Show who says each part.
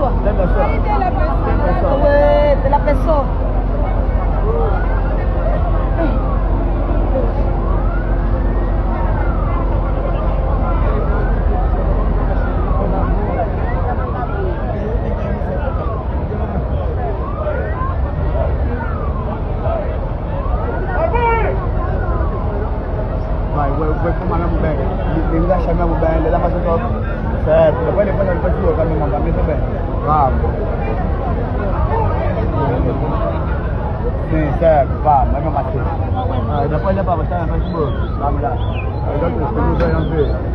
Speaker 1: pessoa.
Speaker 2: Tem pessoa.
Speaker 1: Aí tem la pessoa.
Speaker 2: Tem pessoa.
Speaker 1: Ué, tem la pessoa.
Speaker 2: Vai fumar mesmo bem. Ele vai achar mesmo bem, ele dá mais um toque. Certo. Depois ele faz o caminho, muito bem. Vamos. Sim, certo. Vamos, vai mesmo assim. Depois ele vai baixar, faz o vamos lá. Aí, outros, que não sei, não sei.